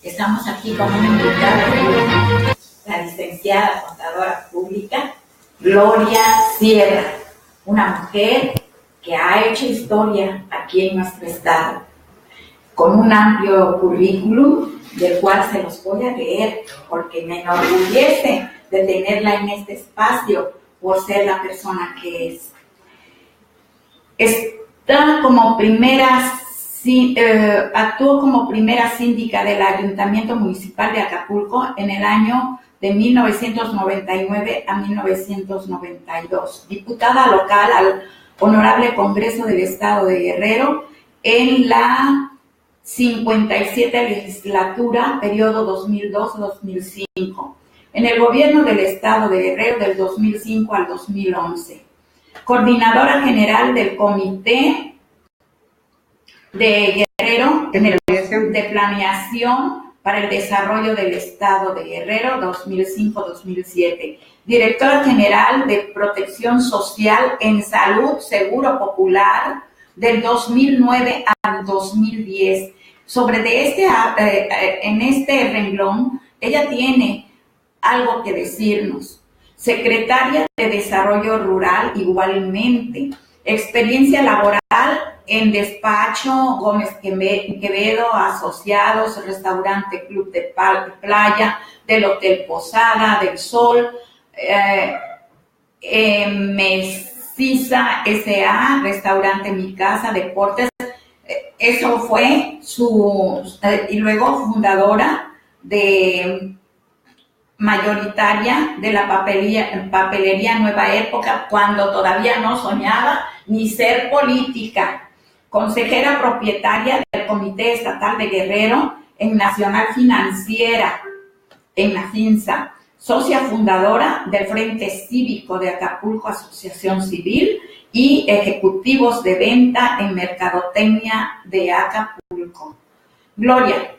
Estamos aquí con una invitada, la licenciada contadora pública Gloria Sierra, una mujer que ha hecho historia aquí en nuestro estado, con un amplio currículum del cual se los voy a leer porque me enorgullece de tenerla en este espacio por ser la persona que es. Está como actuó como primera síndica del Ayuntamiento Municipal de Acapulco en el año de 1999 a 1992, diputada local al Honorable Congreso del Estado de Guerrero en la 57 legislatura, periodo 2002-2005, en el gobierno del Estado de Guerrero del 2005 al 2011, coordinadora general del Comité de Guerrero de Planeación para el Desarrollo del Estado de Guerrero 2005-2007, directora general de Protección Social en Salud Seguro Popular del 2009 al 2010. En este renglón, ella tiene algo que decirnos. Secretaria de Desarrollo Rural igualmente, experiencia laboral en Despacho Gómez Quevedo, Asociados, Restaurante Club de Playa, del Hotel Posada del Sol, Mestiza S.A., Restaurante Mi Casa, Deportes. Eso fue y luego fundadora mayoritaria de la papelería Nueva Época, cuando todavía no soñaba ni ser política. Consejera propietaria del Comité Estatal de Guerrero en Nacional Financiera, en la FINSA. Socia fundadora del Frente Cívico de Acapulco, Asociación Civil, y ejecutivos de venta en Mercadotecnia de Acapulco. Gloria,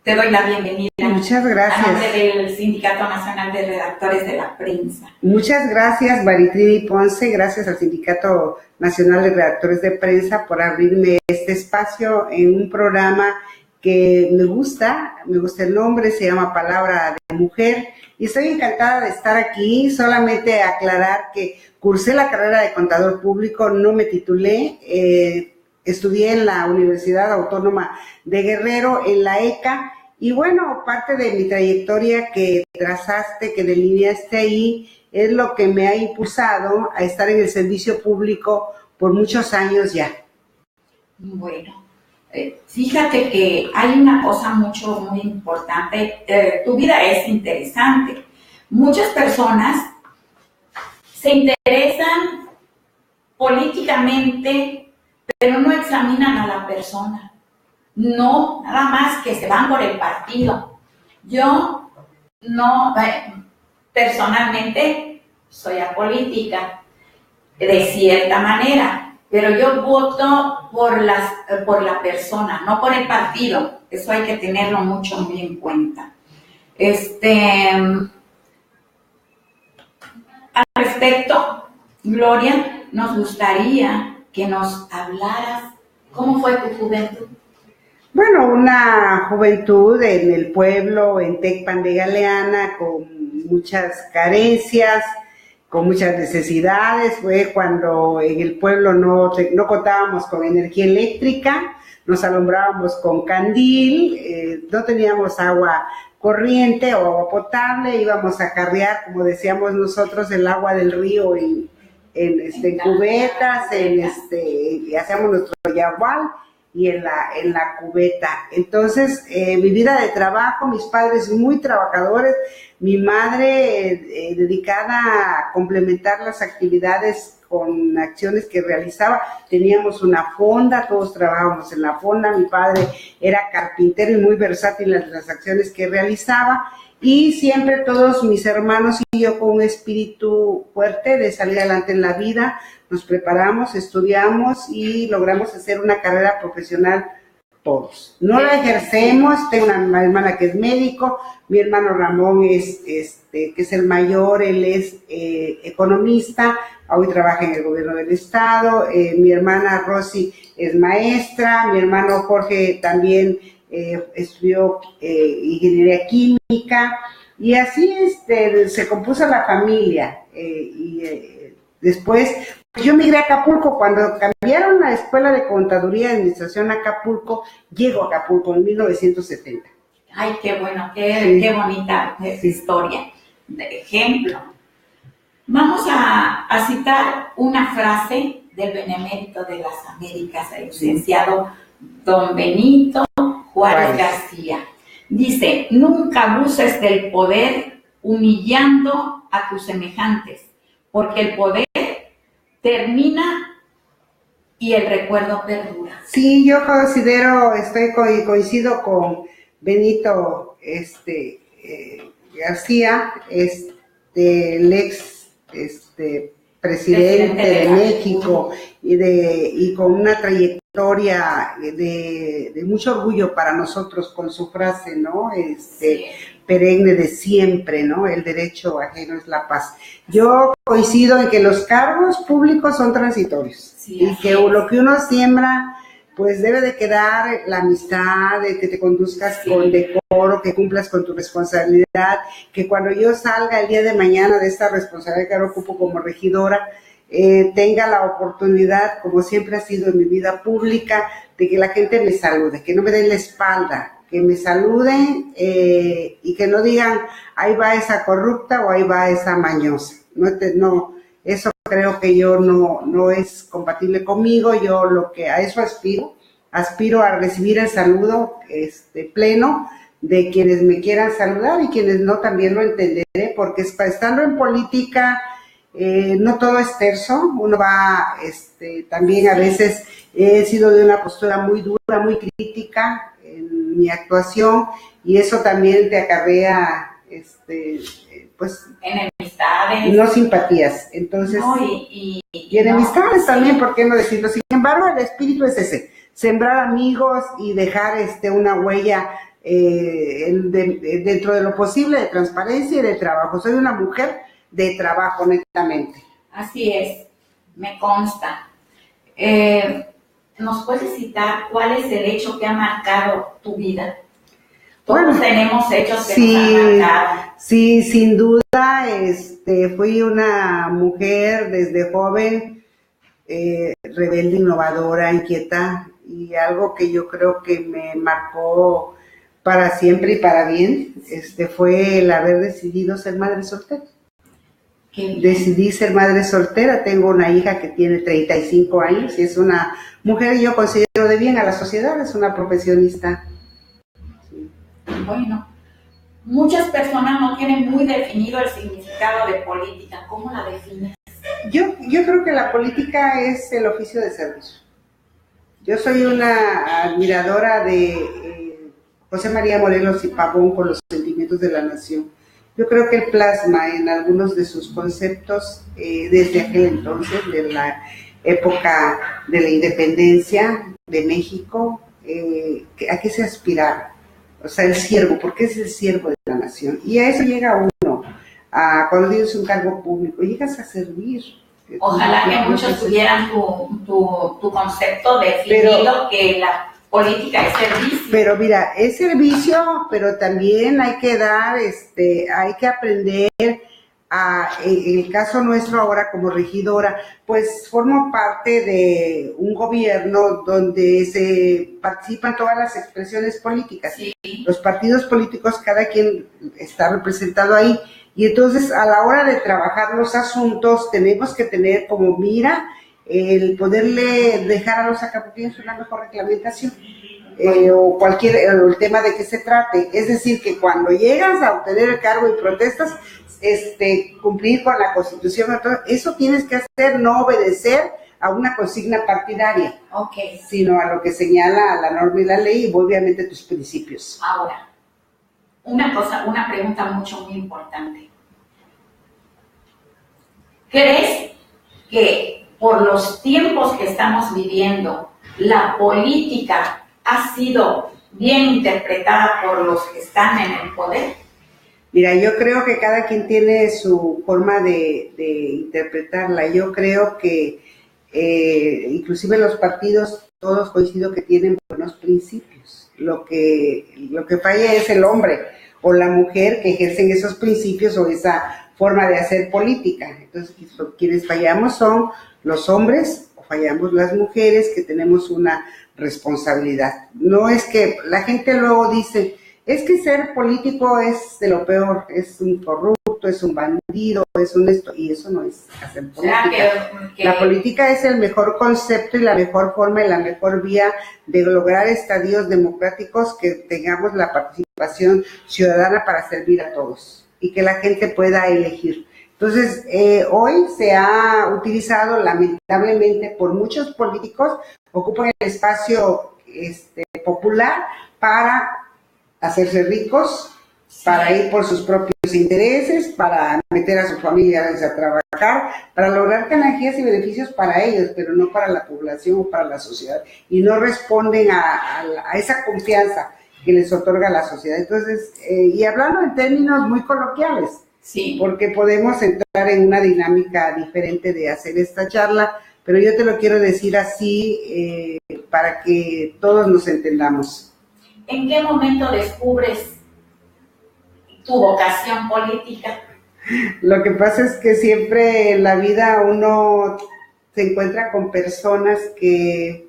te doy la bienvenida. Muchas gracias. A nombre del Sindicato Nacional de Redactores de la Prensa. Muchas gracias, Maritrini Ponce. Gracias al Sindicato Nacional de Redactores de Prensa por abrirme este espacio en un programa que me gusta el nombre, se llama Palabra de Mujer, y estoy encantada de estar aquí. Solamente aclarar que cursé la carrera de contador público, no me titulé, estudié en la Universidad Autónoma de Guerrero, en la ECA, y bueno, parte de mi trayectoria que trazaste, que delineaste ahí, es lo que me ha impulsado a estar en el servicio público por muchos años ya. Bueno, fíjate que hay una cosa muy importante. Tu vida es interesante. Muchas personas se interesan políticamente, pero no examinan a la persona. No, nada más que se van por el partido. Yo no, personalmente soy apolítica, de cierta manera, pero yo voto por la persona, no por el partido. Eso hay que tenerlo muy en cuenta. Al respecto, Gloria, nos gustaría que nos hablaras cómo fue tu juventud. Bueno, una juventud en el pueblo, en Tecpan de Galeana, con muchas carencias, con muchas necesidades. Fue cuando en el pueblo no contábamos con energía eléctrica, nos alumbrábamos con candil, no teníamos agua corriente o agua potable, íbamos a carrear, como decíamos nosotros, el agua del río en cubetas, hacíamos nuestro yagual, y en la cubeta. Entonces, mi vida de trabajo, mis padres muy trabajadores, mi madre dedicada a complementar las actividades con acciones que realizaba. Teníamos una fonda, todos trabajábamos en la fonda, mi padre era carpintero y muy versátil en las acciones que realizaba, y siempre todos mis hermanos y yo con un espíritu fuerte de salir adelante en la vida, nos preparamos, estudiamos y logramos hacer una carrera profesional todos. No la ejercemos, tengo una hermana que es médico, mi hermano Ramón que es el mayor, él es economista, hoy trabaja en el gobierno del estado, mi hermana Rosy es maestra, mi hermano Jorge también estudió ingeniería química, y así se compuso la familia. Después yo migré a Acapulco. Cuando cambiaron la escuela de contaduría y administración a Acapulco, llego a Acapulco en 1970. Ay, qué bueno, qué bonita historia, de ejemplo. Vamos a citar una frase del benemérito de las Américas, el licenciado don Benito Juárez García. Dice: nunca abuses del poder humillando a tus semejantes, porque el poder termina y el recuerdo perdura. Sí, yo coincido con Benito García, el ex presidente de México, y con una trayectoria de mucho orgullo para nosotros, con su frase, ¿no? Sí. Perenne de siempre, ¿no? El derecho ajeno es la paz. Yo coincido en que los cargos públicos son transitorios, sí, y que lo que uno siembra, pues debe de quedar la amistad, de que te conduzcas con decoro, que cumplas con tu responsabilidad, que cuando yo salga el día de mañana de esta responsabilidad que ahora ocupo como regidora, tenga la oportunidad, como siempre ha sido en mi vida pública, de que la gente me salude, que no me den la espalda, que me saluden y que no digan, ahí va esa corrupta o ahí va esa mañosa. No, eso creo que yo no es compatible conmigo. Yo a eso aspiro a recibir el saludo pleno de quienes me quieran saludar, y quienes no también lo entenderé, porque estando en política no todo es terso, uno va, también a veces he sido de una postura muy dura, muy crítica en mi actuación, y eso también te acarrea pues enemistades, no simpatías. Entonces, no, y enemistades también, ¿por qué no decirlo? Sin embargo, el espíritu es ese: sembrar amigos y dejar una huella dentro de lo posible, de transparencia y de trabajo. Soy una mujer de trabajo, netamente. Así es, me consta. ¿Nos puedes citar cuál es el hecho que ha marcado tu vida? Todos tenemos hechos que nos han marcado. Sí, sin duda, fui una mujer desde joven, rebelde, innovadora, inquieta, y algo que yo creo que me marcó para siempre y para bien, fue el haber decidido ser madre soltera. Decidí ser madre soltera. Tengo una hija que tiene 35 años y es una mujer que yo considero de bien a la sociedad, es una profesionista. Sí. Bueno, muchas personas no tienen muy definido el significado de política. ¿Cómo la defines? Yo creo que la política es el oficio de servicio. Yo soy una admiradora de José María Morelos y Pavón con los sentimientos de la nación. Yo creo que él plasma en algunos de sus conceptos, desde aquel entonces, de la época de la independencia de México, a qué se aspiraba. O sea, el siervo, porque es el siervo de la nación. Y a eso llega uno, cuando tienes un cargo público, llegas a servir. Ojalá que muchos tuvieran tu concepto definido, que la política es servicio. Pero mira, es servicio, pero también hay que dar, hay que aprender en el caso nuestro ahora como regidora, pues formo parte de un gobierno donde se participan todas las expresiones políticas. Sí. Los partidos políticos, cada quien está representado ahí, y entonces a la hora de trabajar los asuntos tenemos que tener como mira el poderle dejar a los acapulqueños una mejor reglamentación. O el tema de que se trate, es decir, que cuando llegas a obtener el cargo y protestas, cumplir con la Constitución, eso tienes que hacer, no obedecer a una consigna partidaria, sino a lo que señala la norma y la ley y obviamente tus principios. Ahora, una pregunta muy importante. ¿Crees que por los tiempos que estamos viviendo, la política ha sido bien interpretada por los que están en el poder? Mira, yo creo que cada quien tiene su forma de interpretarla. Yo creo que inclusive los partidos, todos coincido que tienen buenos principios. Lo que falla es el hombre o la mujer que ejercen esos principios o esa forma de hacer política. Entonces, quienes fallamos son los hombres o fallamos las mujeres que tenemos una responsabilidad. No es que la gente luego dice, es que ser político es de lo peor, es un corrupto, es un bandido, es un esto, y eso no es hacer política. La política es el mejor concepto y la mejor forma y la mejor vía de lograr estadios democráticos, que tengamos la participación ciudadana para servir a todos y que la gente pueda elegir. Entonces, hoy se ha utilizado lamentablemente por muchos políticos, ocupan el espacio popular para hacerse ricos, para ir por sus propios intereses, para meter a sus familias a trabajar, para lograr ganancias y beneficios para ellos, pero no para la población o para la sociedad, y no responden a esa confianza que les otorga la sociedad. Entonces, y hablando en términos muy coloquiales, sí, porque podemos entrar en una dinámica diferente de hacer esta charla, pero yo te lo quiero decir así para que todos nos entendamos. ¿En qué momento descubres tu vocación política? Lo que pasa es que siempre en la vida uno se encuentra con personas que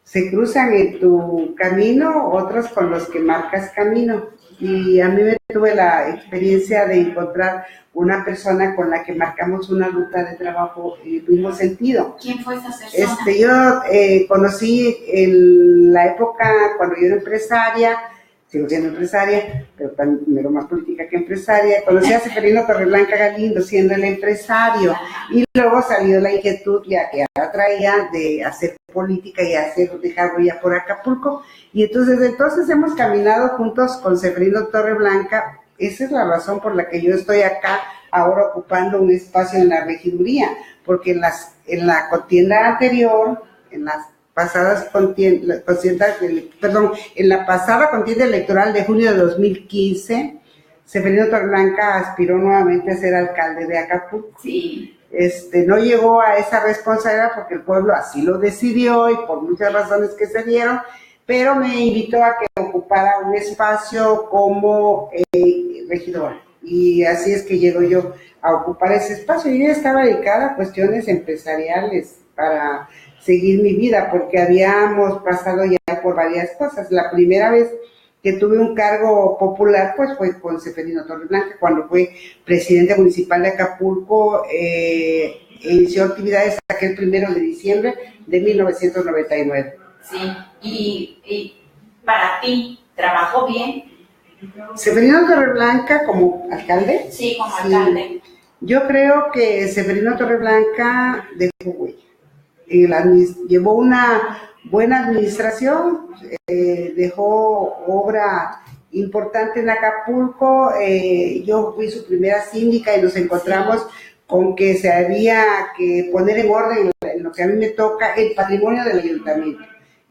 se cruzan en tu camino, otros con los que marcas camino. Y a mí me tuve la experiencia de encontrar una persona con la que marcamos una ruta de trabajo en el mismo sentido. ¿Quién fue esa persona? Yo conocí en la época cuando yo era empresaria, sigo siendo empresaria, pero primero más política que empresaria. Conocí a Seferino Torreblanca Galindo siendo el empresario, y luego salió la inquietud ya que ahora traía de hacer política y dejar huella por Acapulco. Y entonces hemos caminado juntos con Seferino Torreblanca. Esa es la razón por la que yo estoy acá ahora ocupando un espacio en la regiduría, porque en la contienda anterior, en la pasada contienda electoral de junio de 2015, Seferino Torreblanca aspiró nuevamente a ser alcalde de Acapulco. Sí. No llegó a esa responsabilidad porque el pueblo así lo decidió y por muchas razones que se dieron, pero me invitó a que ocupara un espacio como regidora, y así es que llego yo a ocupar ese espacio. Yo ya estaba dedicada a cuestiones empresariales para seguir mi vida, porque habíamos pasado ya por varias cosas. La primera vez que tuve un cargo popular pues fue con Seferino Torreblanca, cuando fue presidente municipal de Acapulco. Inició actividades aquel 1 de diciembre de 1999. Sí, y para ti, ¿trabajó bien? Seferino Torreblanca como alcalde. Sí, como alcalde. Yo creo que Seferino Torreblanca dejó huella. Llevó una buena administración, dejó obra importante en Acapulco. Yo fui su primera síndica y nos encontramos con que se había que poner en orden en lo que a mí me toca, el patrimonio del ayuntamiento.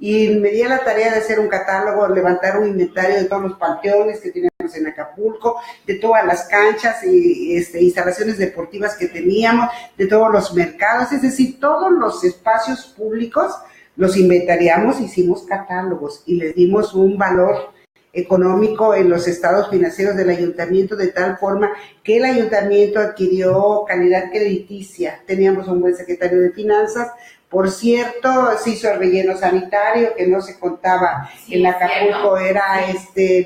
Y me di a la tarea de hacer un catálogo, levantar un inventario de todos los panteones que teníamos en Acapulco, de todas las canchas y instalaciones deportivas que teníamos, de todos los mercados, es decir, todos los espacios públicos los inventariamos, hicimos catálogos y les dimos un valor económico en los estados financieros del ayuntamiento, de tal forma que el ayuntamiento adquirió calidad crediticia. Teníamos un buen secretario de finanzas. Por cierto, se hizo el relleno sanitario que no se contaba en Acapulco, era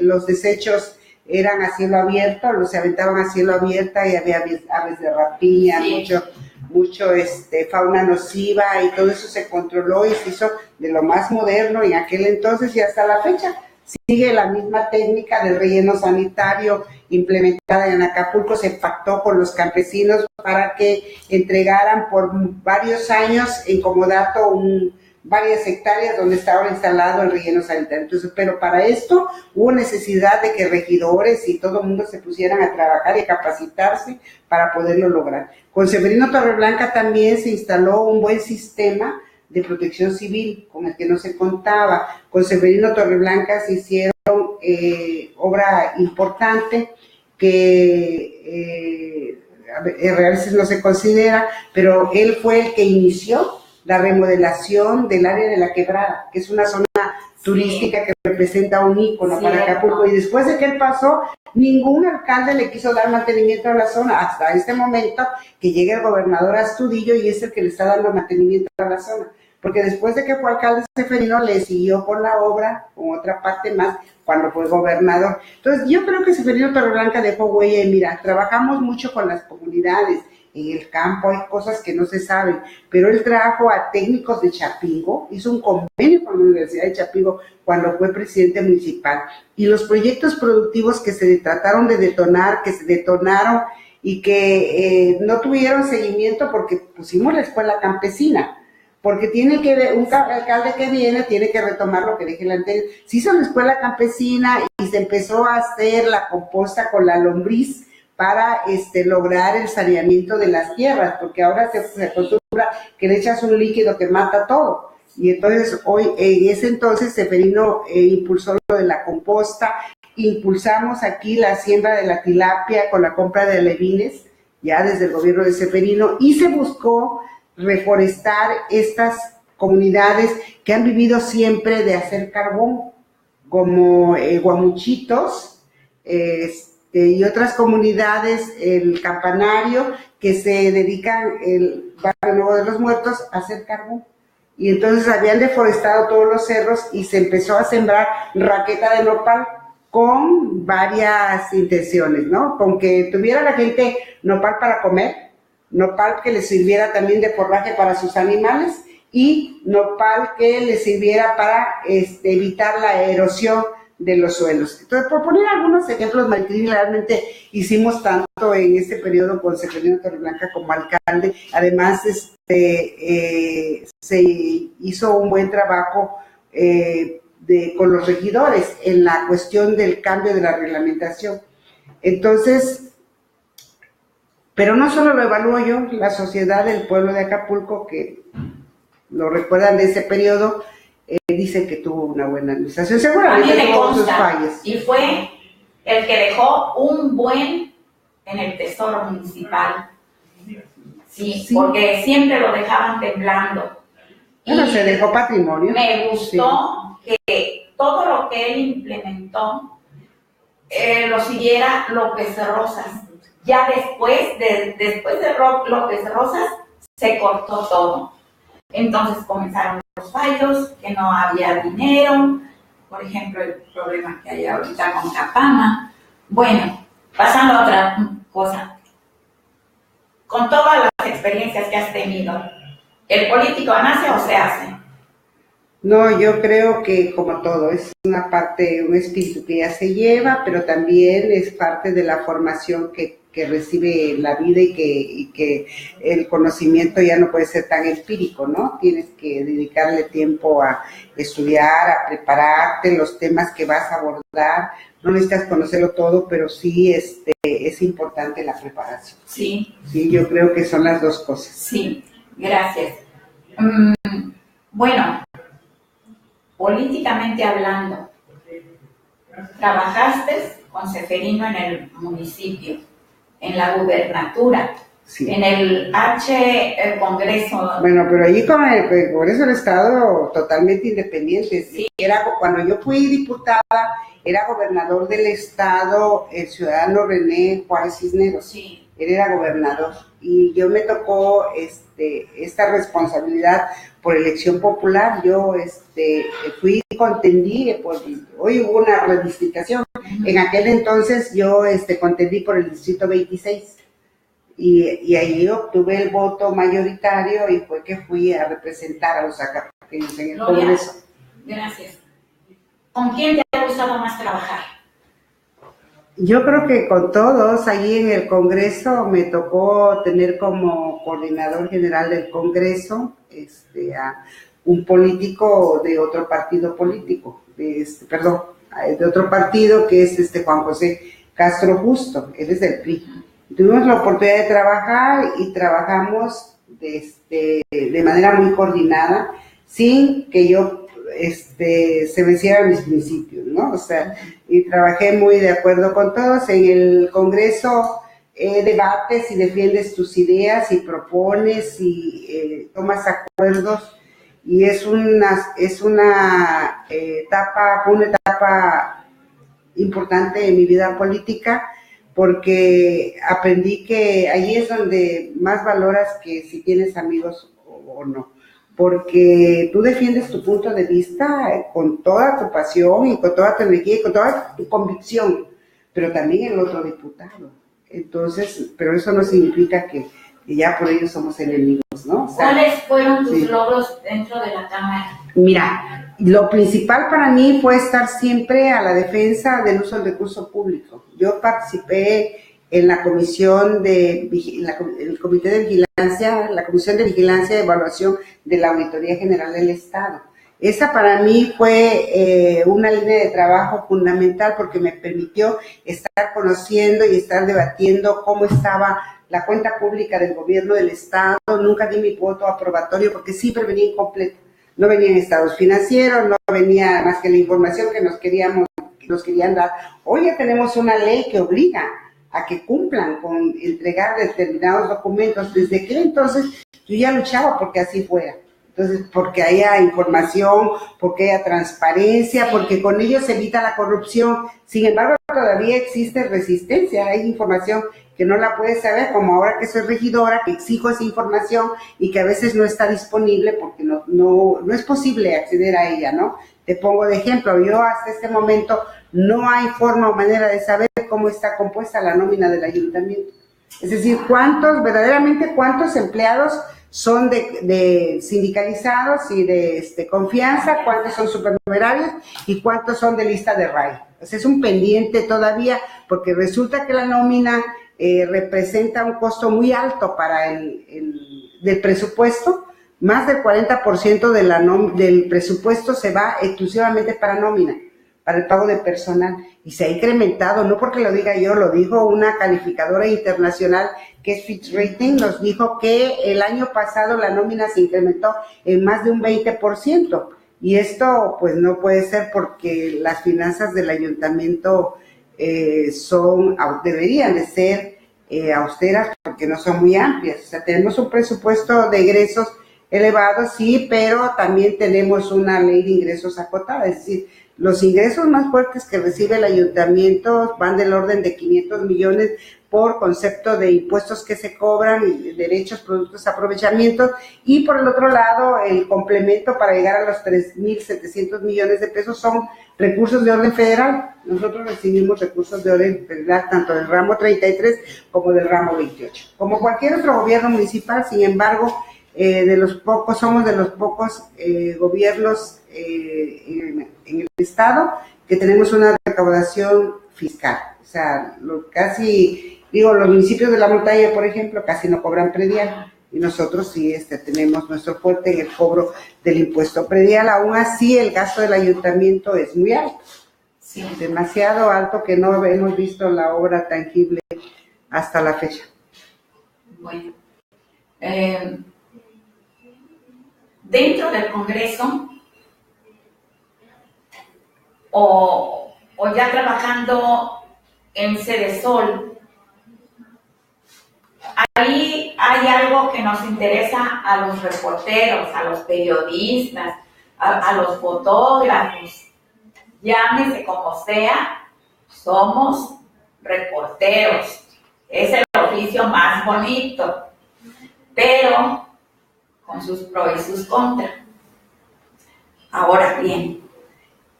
los desechos eran a cielo abierto, los se aventaban a cielo abierto y había aves de rapiña, mucho fauna nociva, y todo eso se controló y se hizo de lo más moderno en aquel entonces, y hasta la fecha sigue la misma técnica del relleno sanitario implementada en Acapulco. Se pactó con los campesinos para que entregaran por varios años en comodato varias hectáreas donde está ahora instalado el relleno sanitario. Entonces, pero para esto hubo necesidad de que regidores y todo el mundo se pusieran a trabajar y a capacitarse para poderlo lograr. Con Severino Torreblanca también se instaló un buen sistema de protección civil con el que no se contaba. Con Severino Torreblanca se hicieron obra importante que a veces no se considera, pero él fue el que inició la remodelación del área de la Quebrada, que es una zona turística que representa un ícono para Acapulco, y después de que él pasó, ningún alcalde le quiso dar mantenimiento a la zona, hasta este momento que llega el gobernador Astudillo y es el que le está dando mantenimiento a la zona, porque después de que fue alcalde Severino le siguió con la obra, con otra parte más, cuando fue gobernador. Entonces yo creo que Severino Torreblanca dejó huella, y mira, trabajamos mucho con las comunidades. En el campo hay cosas que no se saben, pero él trajo a técnicos de Chapingo, hizo un convenio con la Universidad de Chapingo cuando fue presidente municipal, y los proyectos productivos que se trataron de detonar, que se detonaron y que no tuvieron seguimiento porque pusimos la escuela campesina, porque tiene que un alcalde que viene tiene que retomar lo que dejé el anterior. Se hizo la escuela campesina y se empezó a hacer la composta con la lombriz para lograr el saneamiento de las tierras, porque ahora se acostumbra que le echas un líquido que mata todo. Y entonces hoy, en ese entonces, Severino impulsó lo de la composta, impulsamos aquí la siembra de la tilapia con la compra de alevines, ya desde el gobierno de Severino, y se buscó reforestar estas comunidades que han vivido siempre de hacer carbón, como Guamuchitos, y otras comunidades, el Campanario, que se dedican, el Barrio Nuevo de los Muertos, a hacer carbón. Y entonces habían deforestado todos los cerros y se empezó a sembrar raqueta de nopal con varias intenciones, ¿no? Con que tuviera la gente nopal para comer, nopal que les sirviera también de forraje para sus animales, y nopal que les sirviera para evitar la erosión de los suelos. Entonces, por poner algunos ejemplos, Maritrini, realmente hicimos tanto en este periodo con Severino Torreblanca como alcalde. Además, se hizo un buen trabajo con los regidores en la cuestión del cambio de la reglamentación. Entonces, pero no solo lo evalúo yo, la sociedad del pueblo de Acapulco, que lo recuerdan de ese periodo, dicen que tuvo una buena administración. Seguramente tuvo sus fallas. Y fue el que dejó un buen en el tesoro municipal. Sí, porque siempre lo dejaban temblando. Bueno, se dejó patrimonio. Me gustó que todo lo que él implementó lo siguiera López Rosas. Ya después de López Rosas se cortó todo. Entonces comenzaron los fallos, que no había dinero, por ejemplo, el problema que hay ahorita con Capama. Bueno, pasando a otra cosa. Con todas las experiencias que has tenido, ¿el político nace o se hace? No, yo creo que como todo, es una parte, un espíritu que ya se lleva, pero también es parte de la formación que recibe la vida, y que el conocimiento ya no puede ser tan empírico, ¿no? Tienes que dedicarle tiempo a estudiar, a prepararte, los temas que vas a abordar. No necesitas conocerlo todo, pero sí es importante la preparación. Sí. Sí, yo creo que son las dos cosas. Sí, gracias. Bueno, políticamente hablando, trabajaste con Severino en el municipio, en la gubernatura, sí, en el Congreso. Bueno, pero allí con el Congreso del Estado totalmente independiente. Sí. Cuando yo fui diputada, era gobernador del Estado el ciudadano René Juárez Cisneros. Sí. Él era gobernador y yo me tocó esta responsabilidad por elección popular. Yo contendí, hoy hubo una redistribución. En aquel entonces yo contendí por el distrito 26 y ahí obtuve el voto mayoritario y fue que fui a representar a los zacatepequeños en el Congreso. Gracias. ¿Con quién te ha gustado más trabajar? Yo creo que con todos. Allí en el Congreso me tocó tener como coordinador general del Congreso a un político de otro partido político, de otro partido, que es Juan José Castro Justo, él es del PRI. Tuvimos la oportunidad de trabajar y trabajamos de manera muy coordinada, sin que yo se vencieran mis principios, ¿no? O sea, y trabajé muy de acuerdo con todos. En el Congreso debates y defiendes tus ideas y propones y tomas acuerdos, y es una etapa importante en mi vida política, porque aprendí que ahí es donde más valoras que si tienes amigos o no, porque tú defiendes tu punto de vista con toda tu pasión y con toda tu energía y con toda tu convicción, pero también el otro diputado. Entonces, pero eso no significa que ya por ello somos enemigos, ¿no? O sea, ¿cuáles fueron tus logros dentro de la Cámara? Mira, lo principal para mí fue estar siempre a la defensa del uso del recurso público. Yo participé en la comisión el comité de vigilancia, la comisión de vigilancia y evaluación de la Auditoría General del Estado. Esa para mí fue una línea de trabajo fundamental, porque me permitió estar conociendo y estar debatiendo cómo estaba la cuenta pública del gobierno del Estado. Nunca di mi voto aprobatorio porque siempre venía incompleta. No venían estados financieros, no venía más que la información que nos querían dar. Hoy ya tenemos una ley que obliga a que cumplan con entregar determinados documentos. Desde aquel entonces yo ya luchaba porque así fuera. Entonces, porque haya información, porque haya transparencia, porque con ello se evita la corrupción. Sin embargo, todavía existe resistencia. Hay información que no la puedes saber, como ahora que soy regidora, que exijo esa información y que a veces no está disponible porque no es posible acceder a ella, ¿no? Te pongo de ejemplo, yo hasta este momento no hay forma o manera de saber cómo está compuesta la nómina del ayuntamiento. Es decir, cuántos empleados son de sindicalizados y de confianza, cuántos son supernumerarios y cuántos son de lista de RAI. O sea, es un pendiente todavía, porque resulta que la nómina representa un costo muy alto para del presupuesto. Más del 40% del presupuesto se va exclusivamente para nómina, para el pago de personal, y se ha incrementado, no porque lo diga yo, lo dijo una calificadora internacional que es Fitch Rating, nos dijo que el año pasado la nómina se incrementó en más de un 20%, y esto pues no puede ser, porque las finanzas del ayuntamiento deberían de ser austeras, porque no son muy amplias. O sea, tenemos un presupuesto de egresos elevados, sí, pero también tenemos una ley de ingresos acotada, es decir, los ingresos más fuertes que recibe el ayuntamiento van del orden de 500 millones por concepto de impuestos que se cobran, derechos, productos, aprovechamientos, y por el otro lado, el complemento para llegar a los 3.700 millones de pesos son recursos de orden federal. Nosotros recibimos recursos de orden federal tanto del ramo 33 como del ramo 28. Como cualquier otro gobierno municipal, sin embargo, somos de los pocos gobiernos en el estado que tenemos una recaudación fiscal. O sea, los municipios de la montaña, por ejemplo, casi no cobran predial, y nosotros sí tenemos nuestro fuerte en el cobro del impuesto predial. Aún así, el gasto del ayuntamiento es muy alto, sí, demasiado alto, que no hemos visto la obra tangible hasta la fecha. Bueno, dentro del Congreso o ya trabajando en Cedesol, ahí hay algo que nos interesa a los reporteros, a los periodistas, a los fotógrafos, llámese como sea, somos reporteros, es el oficio más bonito, pero con sus pros y sus contras. Ahora bien,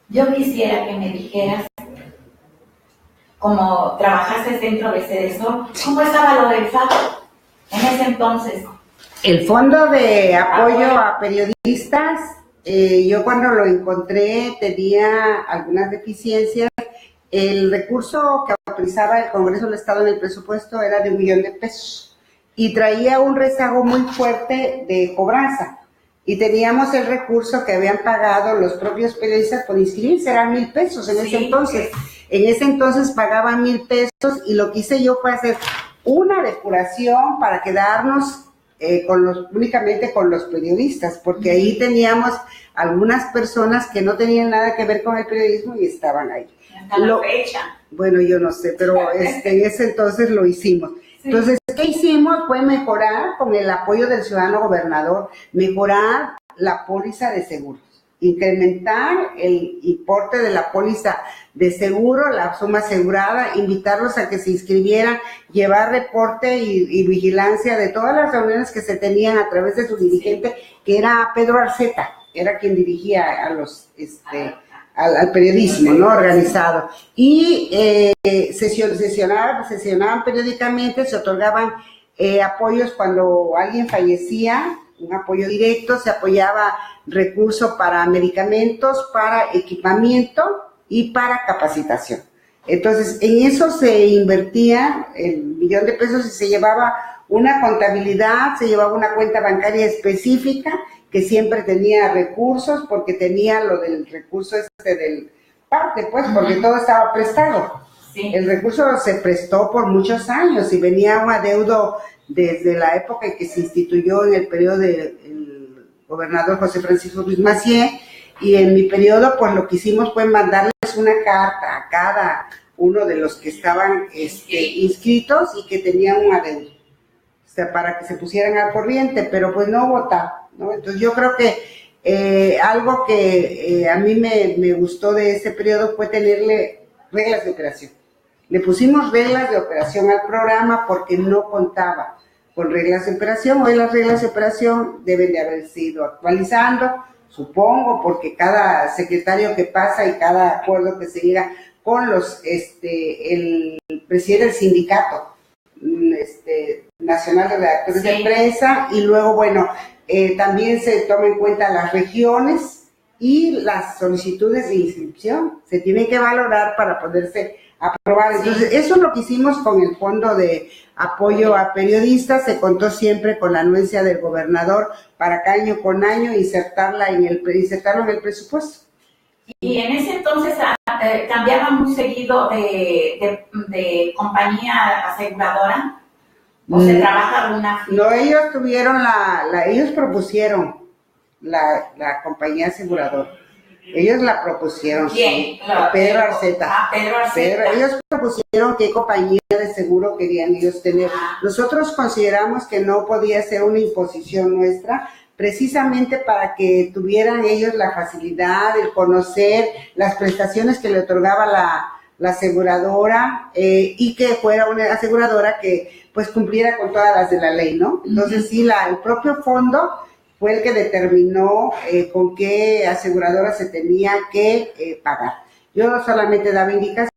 yo quisiera que me dijeras, como trabajaste dentro de Cedesol, ¿cómo estaba lo del FAP? en ese entonces? El Fondo de Apoyo a Periodistas, yo cuando lo encontré tenía algunas deficiencias. El recurso que autorizaba el Congreso del Estado en el presupuesto era de 1 millón de pesos y traía un rezago muy fuerte de cobranza. Y teníamos el recurso que habían pagado los propios periodistas por inscribirse, eran 1,000 pesos en ese entonces. En ese entonces pagaban 1,000 pesos y lo que hice yo fue hacer una depuración para quedarnos únicamente con los periodistas, porque ahí teníamos algunas personas que no tenían nada que ver con el periodismo y estaban ahí. Hasta la fecha. Bueno, yo no sé, pero en ese entonces lo hicimos. Sí. Entonces, ¿qué hicimos? Fue mejorar con el apoyo del ciudadano gobernador, mejorar la póliza de seguros, incrementar el importe de la póliza de seguro, la suma asegurada, invitarlos a que se inscribieran, llevar reporte y vigilancia de todas las reuniones que se tenían a través de su dirigente, que era Pedro Arceta, era quien dirigía a los al periodismo, ¿no? Organizado. Y sesionaban periódicamente, se otorgaban apoyos cuando alguien fallecía, un apoyo directo, se apoyaba recursos para medicamentos, para equipamiento y para capacitación. Entonces, en eso se invertía el 1 millón de pesos y se llevaba una contabilidad, se llevaba una cuenta bancaria específica que siempre tenía recursos, porque tenía lo del recurso del parte, pues, porque todo estaba prestado. Sí. El recurso se prestó por muchos años y venía un adeudo desde la época en que se instituyó en el periodo del gobernador José Francisco Ruiz Massieu, y en mi periodo, pues, lo que hicimos fue mandarles una carta a cada uno de los que estaban inscritos y que tenían un adeudo, o sea, para que se pusieran al corriente, pero pues no hubo tal, ¿no? Entonces yo creo que algo que a mí me gustó de ese periodo fue tenerle reglas de operación. Le pusimos reglas de operación al programa porque no contaba con reglas de operación. Hoy las reglas de operación deben de haberse ido actualizando, supongo, porque cada secretario que pasa y cada acuerdo que se llega con los el presidente del sindicato nacional de redactores de prensa, y luego, bueno, también se toma en cuenta las regiones y las solicitudes de inscripción, se tienen que valorar para poderse aprobar. Entonces, eso es lo que hicimos con el Fondo de Apoyo a Periodistas. Se contó siempre con la anuencia del gobernador para que año con año insertarlo en el presupuesto. Y en ese entonces cambiaban muy seguido de compañía aseguradora, o se trabaja de una firma. No, ellos tuvieron ellos propusieron la compañía aseguradora. Ellos la propusieron. ¿Quién? Sí. Pedro Arceta. Pedro Arceta. Ellos propusieron qué compañía de seguro querían ellos tener. Nosotros consideramos que no podía ser una imposición nuestra, precisamente para que tuvieran ellos la facilidad de conocer las prestaciones que le otorgaba la aseguradora, y que fuera una aseguradora que pues cumpliera con todas las de la ley, ¿no? Entonces sí, el propio fondo fue el que determinó con qué aseguradora se tenía que pagar. Yo solamente daba indicaciones